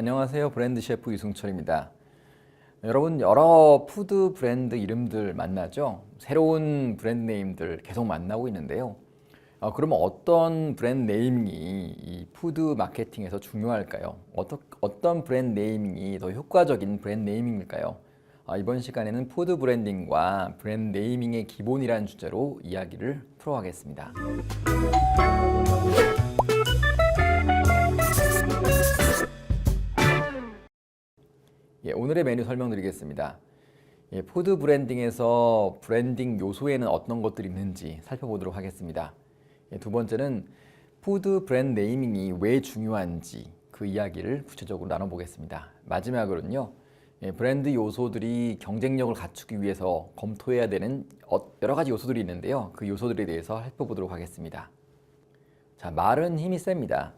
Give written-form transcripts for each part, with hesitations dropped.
안녕하세요. 브랜드 셰프 유승철입니다. 여러분, 여러 푸드 브랜드 이름들 만나죠? 새로운 브랜드 네임들 계속 만나고 있는데요. 그러면 어떤 브랜드 네이밍이 이 푸드 마케팅에서 중요할까요? 어떤 브랜드 네이밍이 더 효과적인 브랜드 네이밍일까요? 이번 시간에는 푸드 브랜딩과 브랜드 네이밍의 기본이라는 주제로 이야기를 풀어가겠습니다. 오늘의 메뉴 설명드리겠습니다. 푸드 브랜딩에서 브랜딩 요소에는 어떤 것들이 있는지 살펴보도록 하겠습니다. 두 번째는 푸드 브랜드 네이밍이 왜 중요한지 그 이야기를 구체적으로 나눠보겠습니다. 마지막으로는요, 브랜드 요소들이 경쟁력을 갖추기 위해서 검토해야 되는 여러 가지 요소들이 있는데요. 그 요소들에 대해서 살펴보도록 하겠습니다. 자, 말은 힘이 셉니다.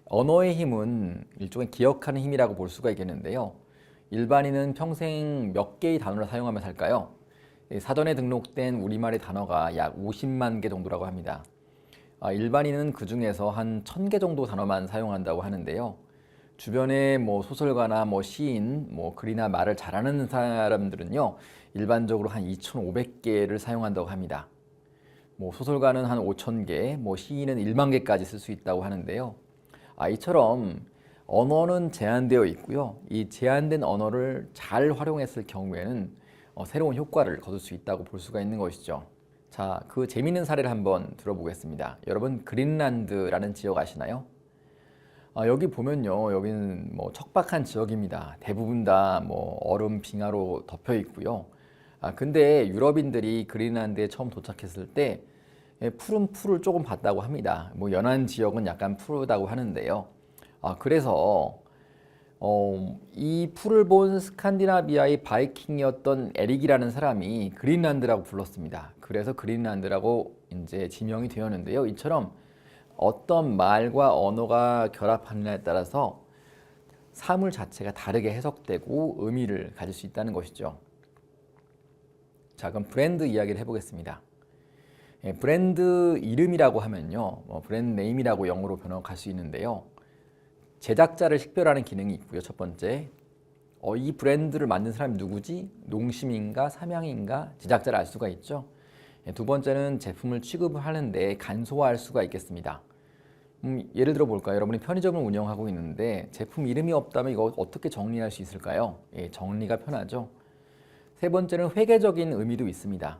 언어의 힘은 일종의 기억하는 힘이라고 볼 수가 있겠는데요. 일반인은 평생 몇 개의 단어를 사용하며 살까요? 사전에 등록된 우리말의 단어가 약 50만 개 정도라고 합니다. 일반인은 그 중에서 한 1000개 정도 단어만 사용한다고 하는데요. 주변에 소설가나 시인, 글이나 말을 잘하는 사람들은요, 일반적으로 한 2500개를 사용한다고 합니다. 소설가는 한 5000개, 시인은 1만 개까지 쓸 수 있다고 하는데요. 이처럼 언어는 제한되어 있고요. 이 제한된 언어를 잘 활용했을 경우에는 새로운 효과를 거둘 수 있다고 볼 수가 있는 것이죠. 자, 그 재미있는 사례를 한번 들어보겠습니다. 여러분, 그린란드라는 지역 아시나요? 여기 보면요, 여기는 척박한 지역입니다. 대부분 다 얼음 빙하로 덮여 있고요. 근데 유럽인들이 그린란드에 처음 도착했을 때 푸른 풀을 조금 봤다고 합니다. 연안 지역은 약간 푸르다고 하는데요. 그래서 이 풀을 본 스칸디나비아의 바이킹이었던 에릭이라는 사람이 그린란드라고 불렀습니다. 그래서 그린란드라고 이제 지명이 되었는데요. 이처럼 어떤 말과 언어가 결합하느냐에 따라서 사물 자체가 다르게 해석되고 의미를 가질 수 있다는 것이죠. 자, 그럼 브랜드 이야기를 해보겠습니다. 브랜드 이름이라고 하면요, 브랜드 네임이라고 영어로 번역할 수 있는데요. 제작자를 식별하는 기능이 있고요. 첫 번째, 이 브랜드를 만든 사람이 누구지? 농심인가 삼양인가? 제작자를 알 수가 있죠. 두 번째는 제품을 취급하는데 간소화할 수가 있겠습니다. 예를 들어 볼까요? 여러분이 편의점을 운영하고 있는데 제품 이름이 없다면 이거 어떻게 정리할 수 있을까요? 정리가 편하죠. 세 번째는 회계적인 의미도 있습니다.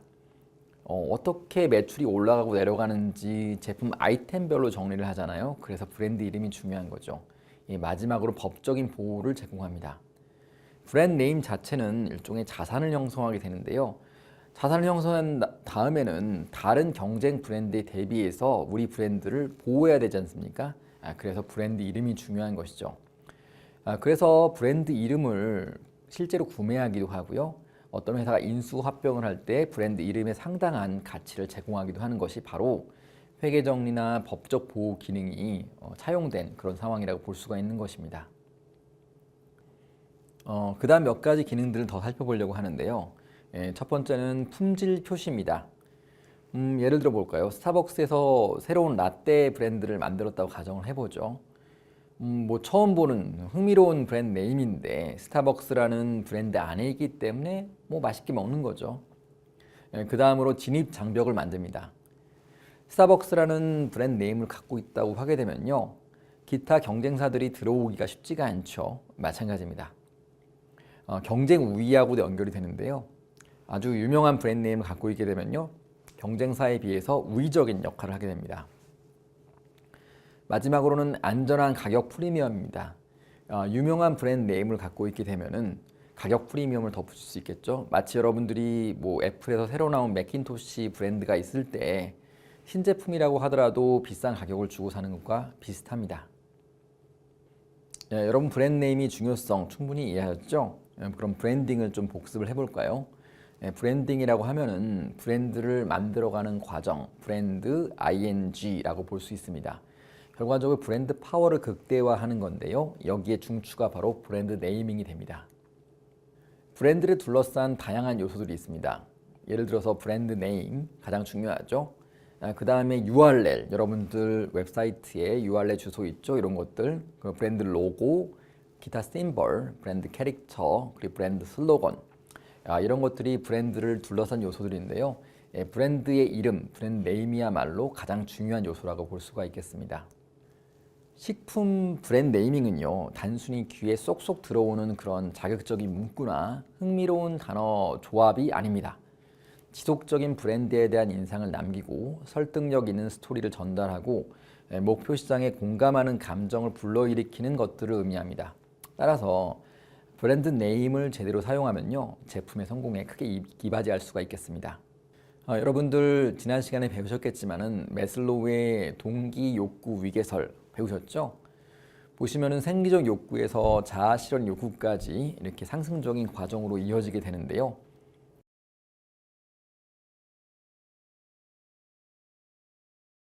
어떻게 매출이 올라가고 내려가는지 제품 아이템별로 정리를 하잖아요. 그래서 브랜드 이름이 중요한 거죠. 마지막으로 법적인 보호를 제공합니다. 브랜드 네임 자체는 일종의 자산을 형성하게 되는데요. 자산을 형성한 다음에는 다른 경쟁 브랜드에 대비해서 우리 브랜드를 보호해야 되지 않습니까? 그래서 브랜드 이름이 중요한 것이죠. 그래서 브랜드 이름을 실제로 구매하기도 하고요. 어떤 회사가 인수합병을 할 때 브랜드 이름에 상당한 가치를 제공하기도 하는 것이 바로 회계정리나 법적 보호 기능이 차용된 그런 상황이라고 볼 수가 있는 것입니다. 그 다음 몇 가지 기능들을 더 살펴보려고 하는데요. 첫 번째는 품질 표시입니다. 예를 들어 볼까요? 스타벅스에서 새로운 라떼 브랜드를 만들었다고 가정을 해보죠. 처음 보는 흥미로운 브랜드 네임인데 스타벅스라는 브랜드 안에 있기 때문에 맛있게 먹는 거죠. 그 다음으로 진입 장벽을 만듭니다. 스타벅스라는 브랜드 네임을 갖고 있다고 하게 되면요, 기타 경쟁사들이 들어오기가 쉽지가 않죠. 마찬가지입니다. 경쟁 우위하고도 연결이 되는데요. 아주 유명한 브랜드 네임을 갖고 있게 되면요, 경쟁사에 비해서 우위적인 역할을 하게 됩니다. 마지막으로는 안전한 가격 프리미엄입니다. 유명한 브랜드 네임을 갖고 있게 되면은 가격 프리미엄을 더 붙일 수 있겠죠. 마치 여러분들이 애플에서 새로 나온 맥킨토시 브랜드가 있을 때 신제품이라고 하더라도 비싼 가격을 주고 사는 것과 비슷합니다. 여러분, 브랜드 네임이 중요성 충분히 이해하셨죠? 그럼 브랜딩을 좀 복습을 해볼까요? 브랜딩이라고 하면은 브랜드를 만들어가는 과정, 브랜드 ING라고 볼 수 있습니다. 결과적으로 브랜드 파워를 극대화하는 건데요. 여기에 중추가 바로 브랜드 네이밍이 됩니다. 브랜드를 둘러싼 다양한 요소들이 있습니다. 예를 들어서 브랜드 네임, 가장 중요하죠. 그 다음에 URL, 여러분들 웹사이트에 URL 주소 있죠. 이런 것들, 그 브랜드 로고, 기타 심벌, 브랜드 캐릭터, 그리고 브랜드 슬로건, 이런 것들이 브랜드를 둘러싼 요소들인데요. 브랜드의 이름, 브랜드 네임이야말로 가장 중요한 요소라고 볼 수가 있겠습니다. 식품 브랜드 네이밍은요, 단순히 귀에 쏙쏙 들어오는 그런 자극적인 문구나 흥미로운 단어 조합이 아닙니다. 지속적인 브랜드에 대한 인상을 남기고 설득력 있는 스토리를 전달하고 목표 시장에 공감하는 감정을 불러일으키는 것들을 의미합니다. 따라서 브랜드 네임을 제대로 사용하면요, 제품의 성공에 크게 이바지할 수가 있겠습니다. 여러분들 지난 시간에 배우셨겠지만은 매슬로우의 동기 욕구 위계설 배우셨죠? 보시면은 생리적 욕구에서 자아 실현 욕구까지 이렇게 상승적인 과정으로 이어지게 되는데요.